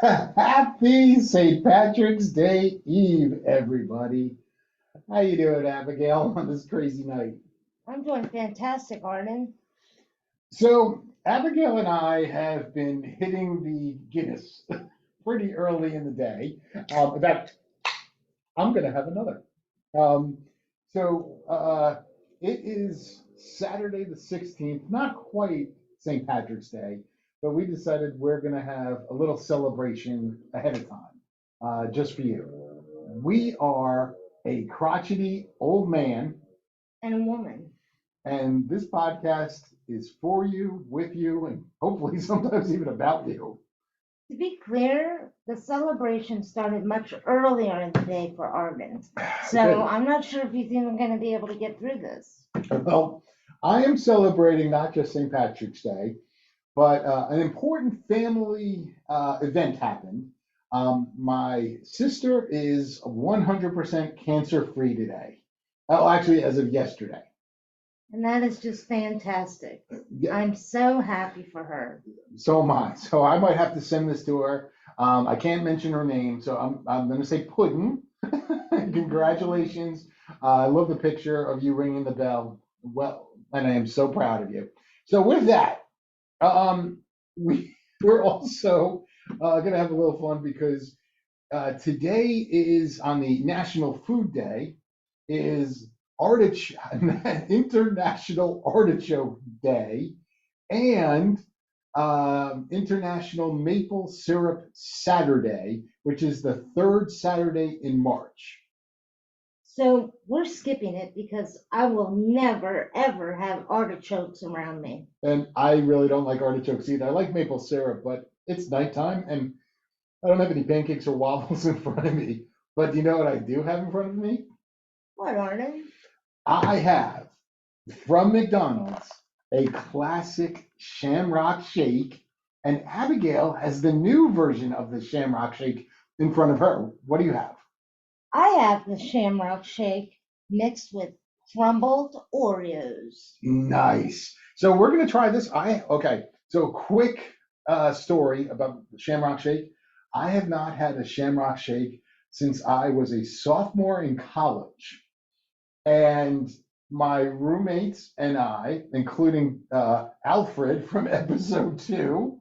Happy St. Patrick's Day Eve, everybody. How you doing, Abigail, on this crazy night? I'm doing fantastic, Arden. So, Abigail and I have been hitting the Guinness pretty early in the day. In fact, I'm going to have another. Um, so, it is Saturday the 16th, not quite St. Patrick's Day, but we decided we're going to have a little celebration ahead of time, just for you. We are a crotchety old man, And a woman. and this podcast is for you, with you, and hopefully sometimes even about you. To be clear, the celebration started much earlier in the day for Arden. It So did. I'm not sure if he's even going to be able to get through this. Well, I am celebrating not just St. Patrick's Day, but an important family event happened. My sister is 100% cancer free today. Oh, actually, as of yesterday. And that is just fantastic. Yeah, I'm so happy for her. so am I. So I might have to send this to her. I can't mention her name, so I'm going to say Puddin. Congratulations. I love the picture of you ringing the bell. Well, and I am so proud of you. So with that, um, we're also going to have a little fun because today is on the National Food Day, is artich International Artichoke Day, and International Maple Syrup Saturday, which is the third Saturday in March. So we're skipping it because I will never, ever have artichokes around me. And I really don't like artichokes either. I like maple syrup, but it's nighttime and I don't have any pancakes or waffles in front of me. But you know what I do have in front of me? What, Arden? I have from McDonald's a classic Shamrock Shake, and Abigail has the new version of the Shamrock Shake in front of her. What do you have? I have the shamrock shake mixed with crumbled Oreos. Nice. So we're gonna try this. Okay. So quick story about the Shamrock Shake. I have not had a Shamrock Shake since I was a sophomore in college. And my roommates and I, including Alfred from episode 2,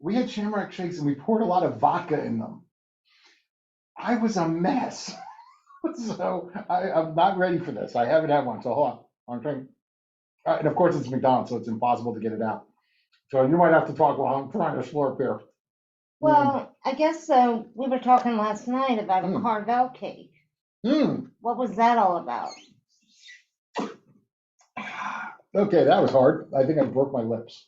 we had Shamrock Shakes and we poured a lot of vodka in them. I was a mess. So I'm not ready for this. I haven't had one. So hold on. I'm trying. And of course, it's McDonald's, so it's impossible to get it out. So you might have to talk while I'm trying to slurp here. Mm, Well, I guess so. We were talking last night about a mm, Carvel cake. mm. What was that all about? Okay, that was hard. I think I broke my lips.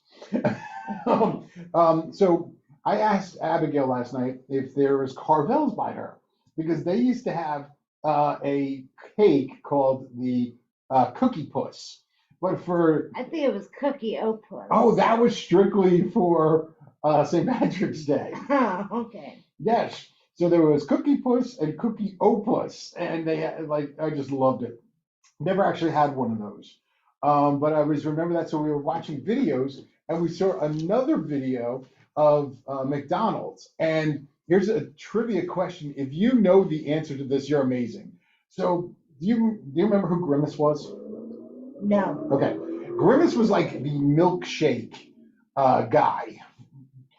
So I asked Abigail last night if there was Carvels by her because they used to have a cake called the Cookie Puss. But for, I think it was cookie oh, opus. that was strictly for St. Patrick's Day. Oh, okay. Yes. So there was Cookie Puss and Cookie Opus, and they had, like, I just loved it. Never actually had one of those. But I was remember that. So we were watching videos and we saw another video of McDonald's. And here's a trivia question. If you know the answer to this, you're amazing. So do you remember who Grimace was? No. Okay. Grimace was like the milkshake guy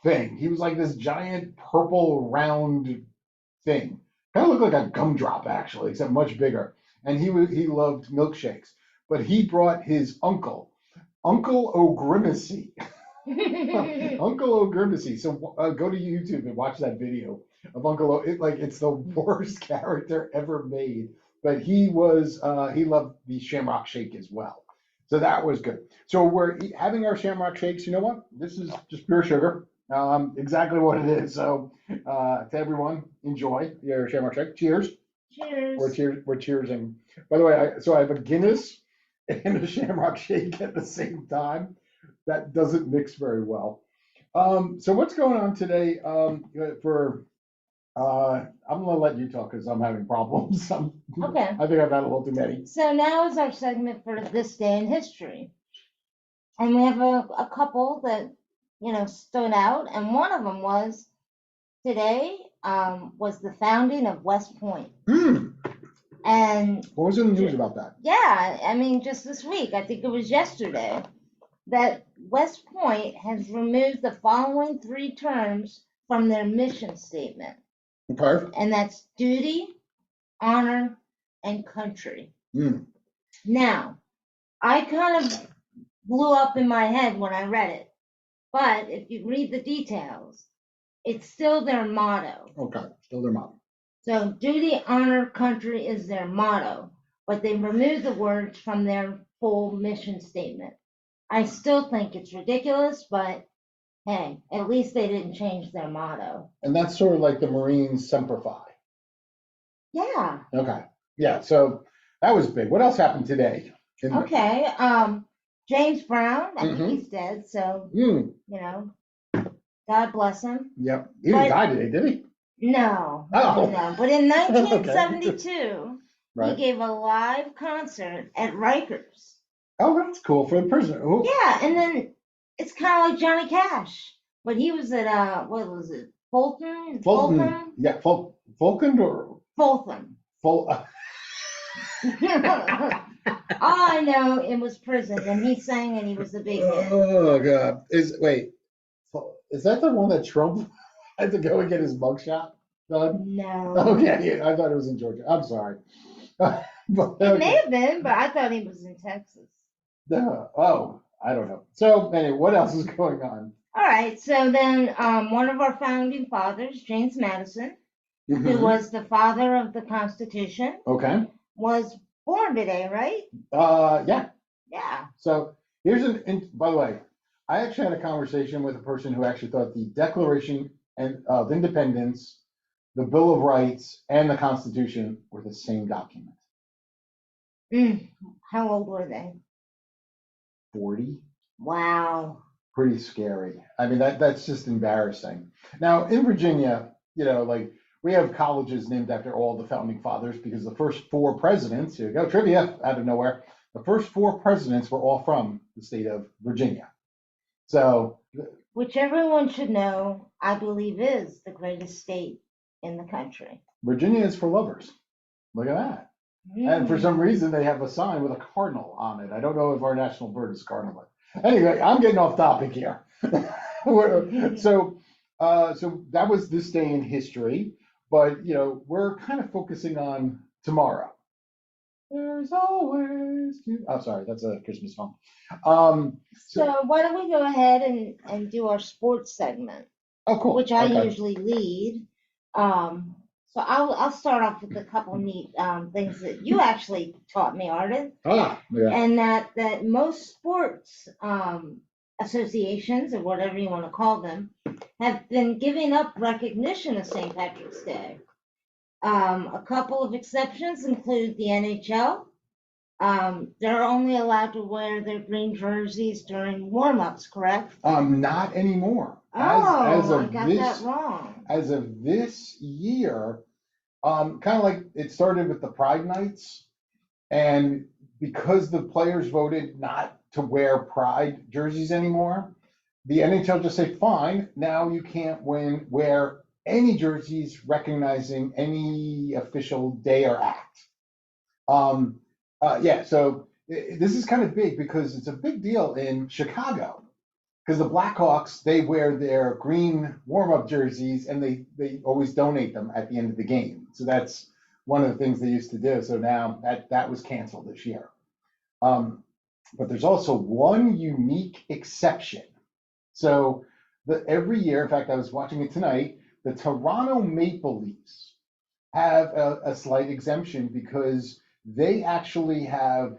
thing. He was like this giant purple round thing. Kind of looked like a gumdrop actually, except much bigger. And he loved milkshakes. But he brought his uncle, Uncle O'Grimacy. Uncle O'Grimacy. So go to YouTube and watch that video of Uncle O. It's the worst character ever made. But he loved the Shamrock Shake as well. So that was good. So we're having our Shamrock Shakes. You know what? This is just pure sugar. Exactly what it is. So to everyone, enjoy your Shamrock Shake. Cheers. Cheers. We're cheersing. By the way, so I have a Guinness and a Shamrock Shake at the same time. That doesn't mix very well. So what's going on today? I'm gonna let you talk because I'm having problems. Okay. I think I've had a little too many. So now is our segment for this day in history. And we have a couple that, stood out. And one of them was today was the founding of West Point. Hmm. And What was in the news about that? yeah, I mean, just this week, I think it was yesterday, that West Point has removed the following three terms from their mission statement. Okay. And that's duty, honor, and country. Mm. Now, I kind of blew up in my head when I read it, but if you read the details, it's still their motto. Okay, still their motto. So duty, honor, country is their motto, but they removed the words from their full mission statement. I still think it's ridiculous, but hey, at least they didn't change their motto. And that's sort of like the Marines Semper Fi. Yeah. Okay. Yeah, so that was big. What else happened today? Okay. James Brown, I think he's dead, so you know, God bless him. Yep. He didn't die today, did he? No. Oh. No. But in 1972, Right. he gave a live concert at Rikers. Oh, that's cool for the prisoner. Ooh. Yeah, and then it's kind of like Johnny Cash, but he was at what was it, Fulton? Yeah, Fulton or Fulton. All I know it was prison, and he sang, and he was the big hit. Oh God! Is that the one that Trump had to go and get his mugshot done? No. Okay, I thought it was in Georgia. I'm sorry. But, it may have been, but I thought he was in Texas. Oh, I don't know. So anyway, what else is going on? All right, so then one of our founding fathers, James Madison, who was the father of the Constitution, was born today, right? Yeah. Yeah. So by the way, I actually had a conversation with a person who actually thought the Declaration of Independence, the Bill of Rights, and the Constitution were the same document. How old were they? 40. Wow. Pretty scary. I mean, that's just embarrassing. Now, in Virginia, like we have colleges named after all the founding fathers because the first four presidents, here you go, trivia out of nowhere, the first four presidents were all from the state of Virginia. So, which everyone should know, I believe, is the greatest state in the country. Virginia is for lovers. Look at that. And for some reason, they have a sign with a cardinal on it. I don't know if our national bird is cardinal. Anyway, I'm getting off topic here. So that was this day in history, but we're kind of focusing on tomorrow. There's always sorry, that's a Christmas song. So why don't we go ahead and do our sports segment? Oh, cool. Which I usually lead. So I'll start off with a couple neat things that you actually taught me, Arden. Yeah. And that most sports associations, or whatever you want to call them, have been giving up recognition of St. Patrick's Day. A couple of exceptions include the NHL. They're only allowed to wear their green jerseys during warm-ups, correct? Not anymore. I got that wrong. As of this year, kind of like it started with the Pride Nights, and because the players voted not to wear Pride jerseys anymore, the NHL just say, fine, now you can't wear any jerseys recognizing any official day or act. So this is kind of big because it's a big deal in Chicago because the Blackhawks, they wear their green warm-up jerseys and they always donate them at the end of the game. So that's one of the things they used to do. So now that was canceled this year. But there's also one unique exception. So every year, in fact, I was watching it tonight, the Toronto Maple Leafs have a slight exemption because they actually have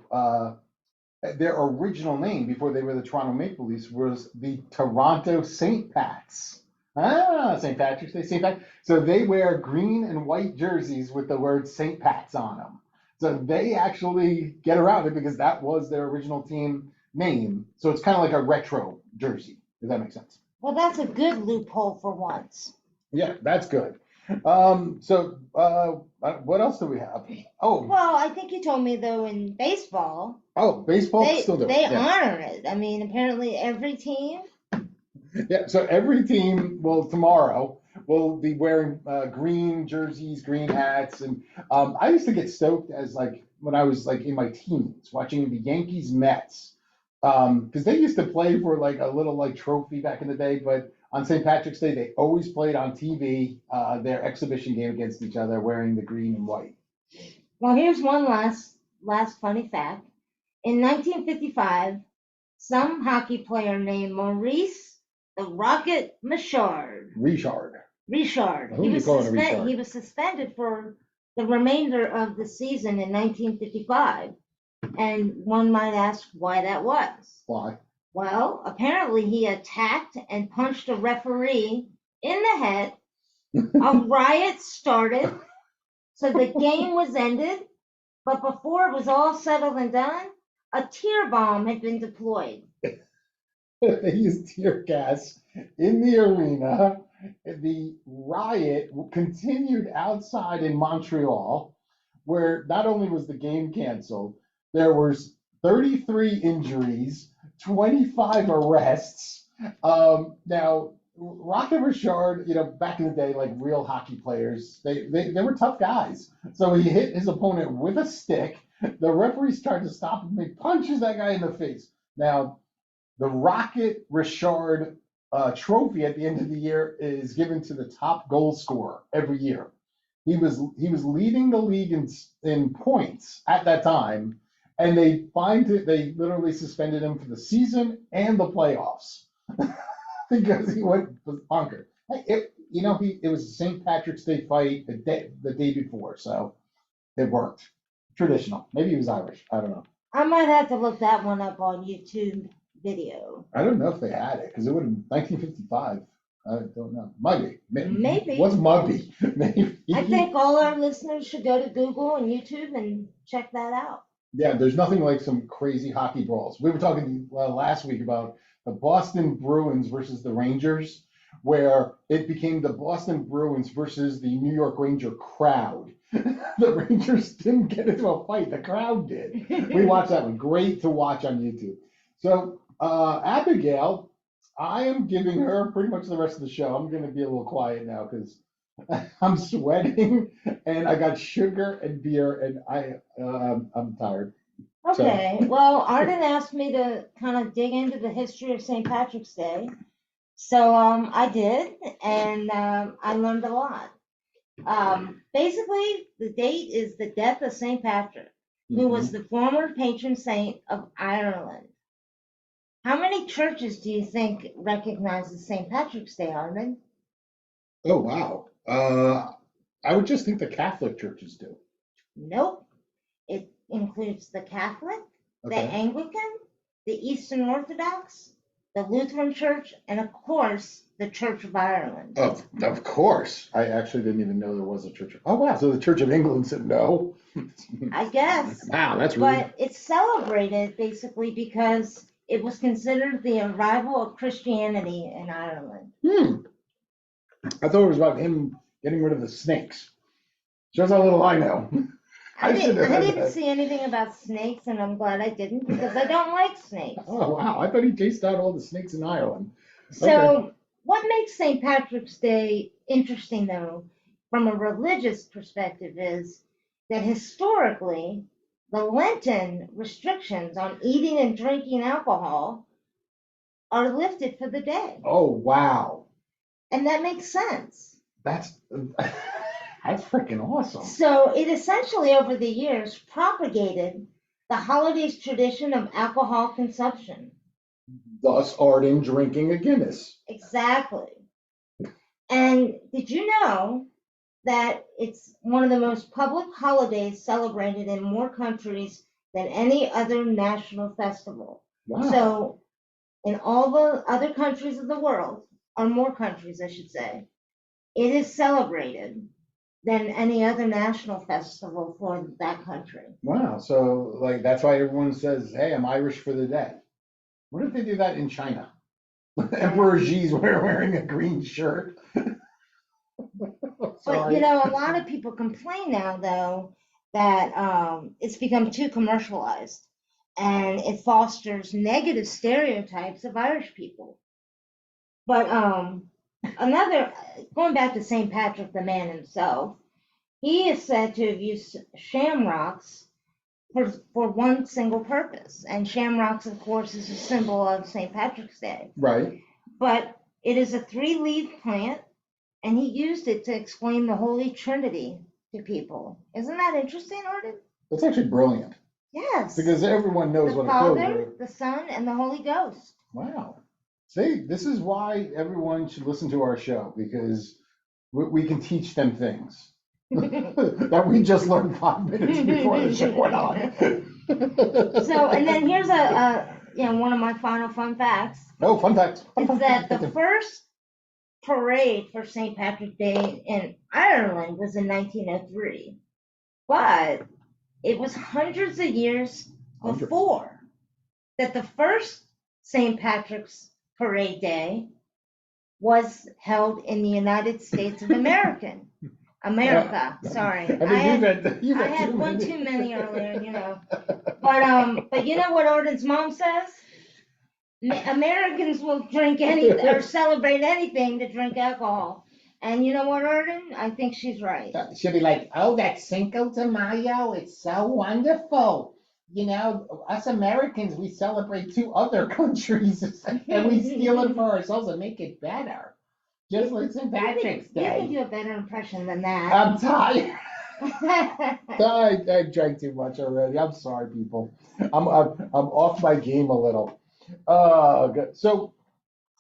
their original name before they were the Toronto Maple Leafs was the Toronto St. Pats. St. Patrick's Day, St. Pat. So they wear green and white jerseys with the word St. Pat's on them. So they actually get around it because that was their original team name. So it's kind of like a retro jersey. Does that make sense? Well, that's a good loophole for once. Yeah, that's good. What else do we have? Oh. Well, I think you told me, though, in baseball. Oh, baseball still do it. They honor it. I mean, apparently every team. Yeah, so every team, tomorrow will be wearing green jerseys, green hats, and I used to get stoked as like when I was like in my teens watching the Yankees Mets because they used to play for like a little like trophy back in the day, but on St. Patrick's Day they always played on TV their exhibition game against each other wearing the green and white. Well, here's one last funny fact. In 1955, some hockey player named Maurice the Rocket Richard. Richard. Who you calling a Richard? He was suspended for the remainder of the season in 1955. And one might ask why that was. Why? Well, apparently he attacked and punched a referee in the head. A riot started, so the game was ended. But before it was all settled and done, a tear bomb had been deployed. They used tear gas in the arena. The riot continued outside in Montreal, where not only was the game canceled, there was 33 injuries, 25 arrests. Now, Rocket Richard, back in the day, like real hockey players, they were tough guys. So he hit his opponent with a stick. The referees tried to stop him. He punches that guy in the face. Now, the Rocket Richard trophy at the end of the year is given to the top goal scorer every year. He was leading the league in points at that time, and they literally suspended him for the season and the playoffs because he went bonkers. It was a St. Patrick's Day fight the day before, so it worked. Traditional. Maybe he was Irish. I don't know. I might have to look that one up on YouTube video. I don't know if they had it because it would have 1955. I don't know. Might be. Maybe. What's Mugby? Maybe. I think all our listeners should go to Google and YouTube and check that out. Yeah, there's nothing like some crazy hockey brawls. We were talking last week about the Boston Bruins versus the Rangers, where it became the Boston Bruins versus the New York Ranger crowd. The Rangers didn't get into a fight. The crowd did. We watched that one. Great to watch on YouTube. So, Abigail, I am giving her pretty much the rest of the show. I'm going to be a little quiet now because I'm sweating and I got sugar and beer and I'm tired. Okay, so. Well, Arden asked me to kind of dig into the history of St. Patrick's Day. So I did, and I learned a lot. Basically, the date is the death of St. Patrick, who was the former patron saint of Ireland. How many churches do you think recognizes St. Patrick's Day, Arden? Oh, wow. I would just think the Catholic churches do. Nope. It includes the Catholic, the Anglican, the Eastern Orthodox, the Lutheran Church, and of course, the Church of Ireland. Of course. I actually didn't even know there was a church. Oh, wow. So the Church of England said no. I guess. Wow, that's rude. But it's celebrated basically because it was considered the arrival of Christianity in Ireland. I thought it was about him getting rid of the snakes. Shows how little I know. I didn't see anything about snakes, and I'm glad I didn't because I don't like snakes. Oh, wow. I thought he chased out all the snakes in Ireland. So, what makes St. Patrick's Day interesting, though, from a religious perspective, is that historically, the Lenten restrictions on eating and drinking alcohol are lifted for the day. Oh, wow. And that makes sense. That's freaking awesome. So it essentially, over the years, propagated the holiday's tradition of alcohol consumption. Thus, Arden drinking a Guinness. Exactly. And did you know that it's one of the most public holidays celebrated in more countries than any other national festival? Wow. So in all the other countries of the world, or more countries, I should say, it is celebrated than any other national festival for that country. Wow. So, that's why everyone says, hey, I'm Irish for the day. What if they do that in China? Emperor Xi's wearing a green shirt. But, a lot of people complain now, though, that it's become too commercialized and it fosters negative stereotypes of Irish people. But another, going back to St. Patrick, the man himself, he is said to have used shamrocks for one single purpose. And shamrocks, of course, is a symbol of St. Patrick's Day. Right. But it is a three-leaf plant, and he used it to explain the Holy Trinity to people. Isn't that interesting, Arden? That's actually brilliant. Yes. Because everyone knows The what Father, a code. the Son, and the Holy Ghost. Wow. See, this is why everyone should listen to our show, because we can teach them things that we just learned 5 minutes before the show went on. So, and then here's one of my final fun facts. Oh, fun fact. Is that the first parade for St. Patrick's Day in Ireland was in 1903, but it was hundreds of years before that the first St. Patrick's Parade Day was held in the United States of America. Sorry. I had one too many earlier, But you know what Arden's mom says? Americans will drink anything or celebrate anything to drink alcohol. And you know what, Arden? I think she's right. She'll be like, oh, that Cinco de Mayo, it's so wonderful. You know, us Americans, we celebrate 2 other countries and we steal it for ourselves and make it better. Just like St. Patrick's You Day. can do a better impression than that. I'm tired. I drank too much already. I'm sorry, people. I'm off my game a little. So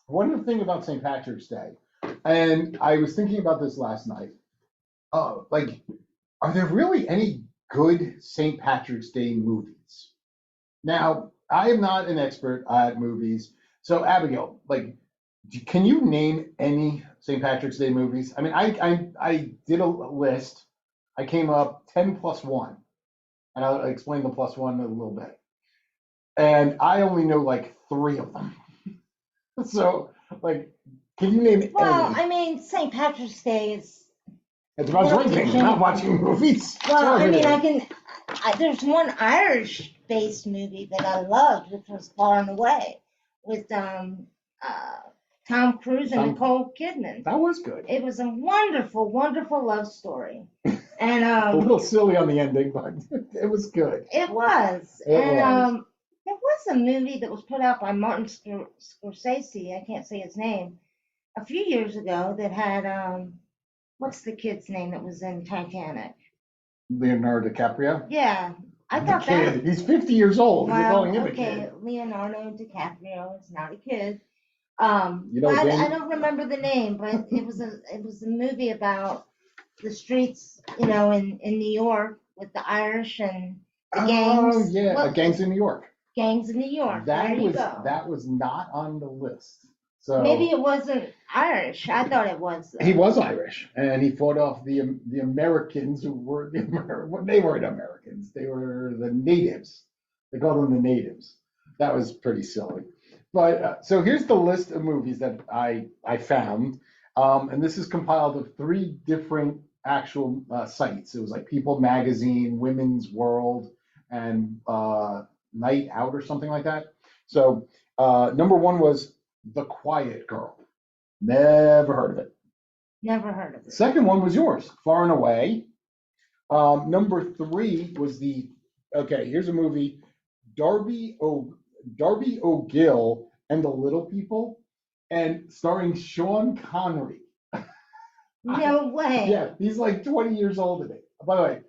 one thing about St. Patrick's Day, and I was thinking about this last night. Like, are there really any good St. Patrick's Day movies? Now, I am not an expert at movies, so Abigail, like, can you name any St. Patrick's Day movies? I mean, I did a list. I came up 10 plus 1, and I'll explain the plus 1 in a little bit. And I only know like 3 of them. So, like, can you name Well, any? I mean, St. Patrick's Day is. It's about drinking, not watching movies. Well, I mean, there's one Irish-based movie that I loved, which was Far and Away, with Tom Cruise and Nicole Kidman. That was good. It was a wonderful, wonderful love story. And a little silly on the ending, but it was good. It was. There was a movie that was put out by Martin Scorsese, I can't say his name, a few years ago that had, what's the kid's name that was in Titanic? Leonardo DiCaprio? Yeah. I The thought kid. He's 50 years old. You're calling him a kid. Leonardo DiCaprio is not a kid. You know, I don't remember the name, but it was a movie about the streets, in New York with the Irish and the gangs. Oh yeah, gangs in New York. Gangs in New York. That was not on the list. So maybe it wasn't Irish. I thought it was. He was Irish, and he fought off the Americans who were they weren't Americans. They were the natives. They called them the natives. That was pretty silly. But so here's the list of movies that I found, and this is compiled of 3 different actual sites. It was like People Magazine, Women's World, and Night Out or something like that. So number 1 was The Quiet Girl. Never heard of it. Never heard of it. Second one was yours, Far and Away. Number 3 was here's a movie, Darby O'Gill and the Little People, and starring Sean Connery. No way. Yeah, he's like 20 years old in it. By the way,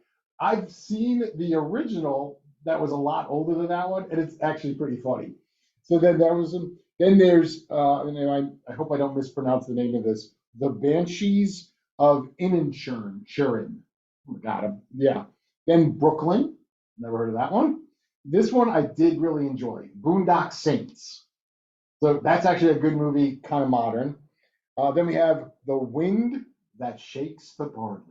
I've seen the original that was a lot older than that one, and it's actually pretty funny. So then there's I hope I don't mispronounce the name of this, The Banshees of Inisherin. Oh my God, yeah. Then Brooklyn, never heard of that one. This one I did really enjoy, Boondock Saints. So that's actually a good movie, kind of modern. Then we have The Wind That Shakes the Barley.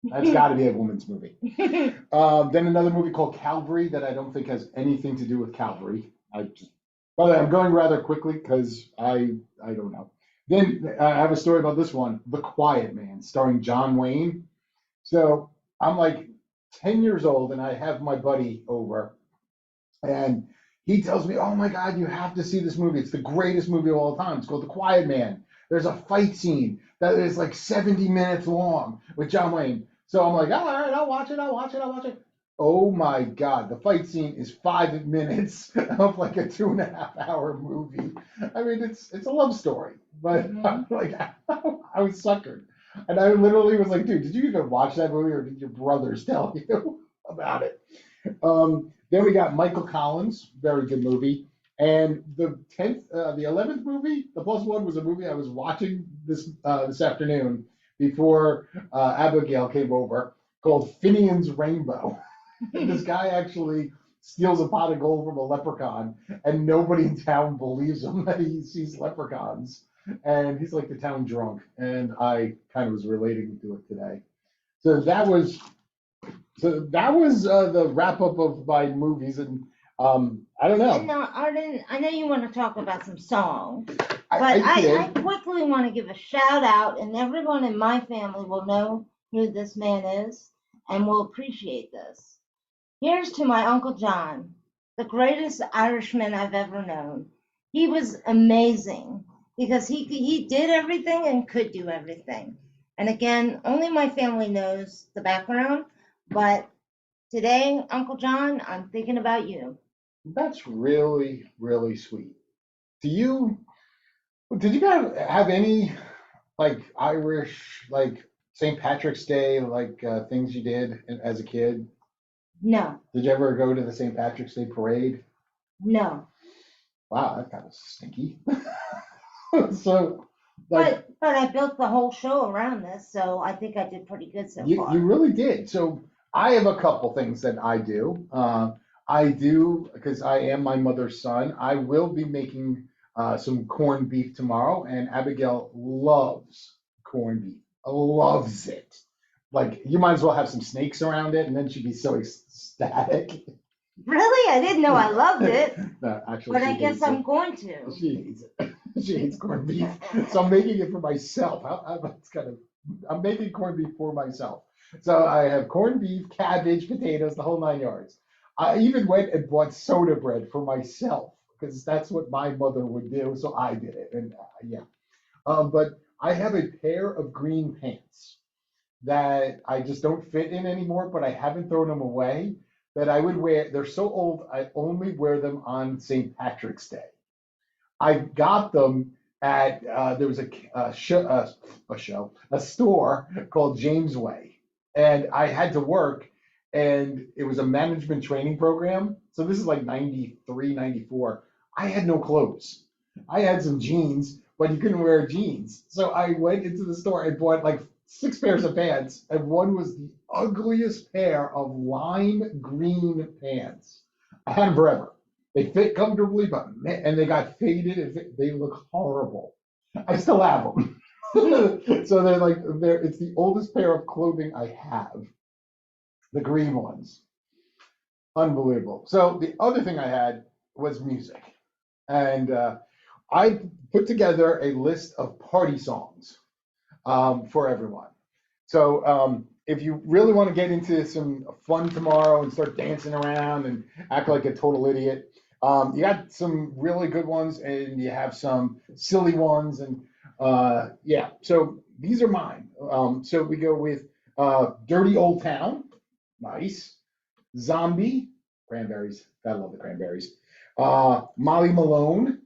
That's got to be a woman's movie. Then another movie called Calvary that I don't think has anything to do with Calvary. By the way, I'm going rather quickly because I don't know. Then I have a story about this one, The Quiet Man, starring John Wayne. So I'm like 10 years old and I have my buddy over and he tells me, oh my God, you have to see this movie. It's the greatest movie of all time. It's called The Quiet Man. There's a fight scene that is like 70 minutes long with John Wayne. So I'm like, all right, I'll watch it, I'll watch it, I'll watch it. Oh my God, the fight scene is 5 minutes of like a 2.5 hour movie. I mean, it's a love story, but I'm Mhm. like, I was suckered. And I literally was like, dude, did you even watch that movie or did your brothers tell you about it? Then we got Michael Collins, very good movie. And the 11th movie, the plus one, was a movie I was watching this afternoon before Abigail came over, called Finian's Rainbow. And this guy actually steals a pot of gold from a leprechaun, and nobody in town believes him that he sees leprechauns. And he's like the town drunk, and I kind of was relating to it today. So that was the wrap up of my movies, and I don't And know. now, Arden, I know you want to talk about some songs, but I I did. quickly want to give a shout out, and everyone in my family will know who this man is and will appreciate this. Here's to my Uncle John, the greatest Irishman I've ever known. He was amazing because he did everything and could do everything. And again, only my family knows the background, but today, Uncle John, I'm thinking about you. That's really really sweet. Do you did you guys have any like Irish like St. Patrick's Day like things you did as a kid? No, Did you ever go to the St. Patrick's Day parade? no. Wow, that kind of stinky. So like But I built the whole show around this, so I think I did pretty good so you far. really did. So I have a couple things that I do. I do because I am my mother's son. I will be making some corned beef tomorrow, and Abigail loves corned beef. Loves it. Like you might as well have some snakes around it, and then she'd be so ecstatic. Really? I didn't know I loved it, No, actually, but she I guess hates it. I'm going to. She hates it. She hates corned beef. So I'm making it for myself. It's kind of, I'm making corned beef for myself. So I have corned beef, cabbage, potatoes, the whole 9 yards. I even went and bought soda bread for myself because that's what my mother would do. So I did it. And yeah. But I have a pair of green pants that I just don't fit in anymore, but I haven't thrown them away. That I would wear. They're so old, I only wear them on St. Patrick's Day. I got them at there was a store called Jamesway, and I had to work, and it was a management training program. So this is like 93, 94. I had no clothes. I had some jeans, but you couldn't wear jeans. So I went into the store and bought like 6 pairs of pants, and one was the ugliest pair of lime green pants. I had them forever. They fit comfortably, but man, and they got faded and they look horrible. I still have them. So they're it's the oldest pair of clothing I have, the green ones. Unbelievable. So the other thing I had was music. And I put together a list of party songs for everyone. So if you really want to get into some fun tomorrow and start dancing around and act like a total idiot, you got some really good ones and you have some silly ones. And yeah, so these are mine. So we go with Dirty Old Town, nice. Zombie, Cranberries, gotta love the Cranberries. Molly Malone,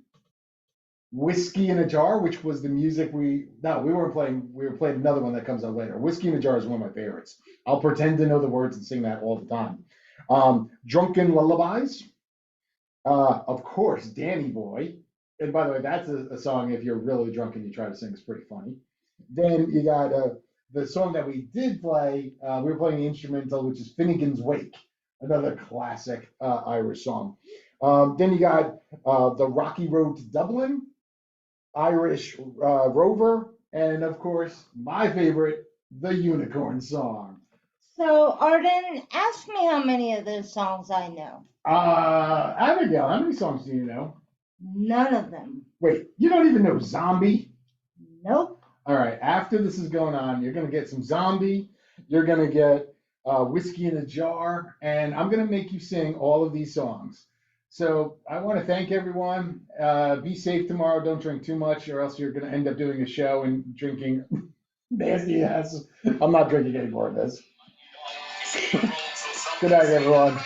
Whiskey in a Jar, which was the music we weren't playing, we were playing another one that comes out later. Whiskey in a Jar is one of my favorites. I'll pretend to know the words and sing that all the time. Drunken Lullabies, of course, Danny Boy. And by the way, that's a song if you're really drunk and you try to sing, it's pretty funny. Then you got the song that we did play, we were playing the instrumental, which is Finnegan's Wake, another classic Irish song. Then you got The Rocky Road to Dublin, Irish Rover, and of course, my favorite, the Unicorn Song. So, Arden, ask me how many of those songs I know. Abigail, how many songs do you know? None of them. Wait, you don't even know Zombie? Nope. All right, after this is going on, you're going to get some Zombie, you're going to get Whiskey in a Jar, and I'm going to make you sing all of these songs. So I want to thank everyone. Be safe tomorrow. Don't drink too much, or else you're going to end up doing a show and drinking nasty ass. I'm not drinking any more of this. Good night, everyone.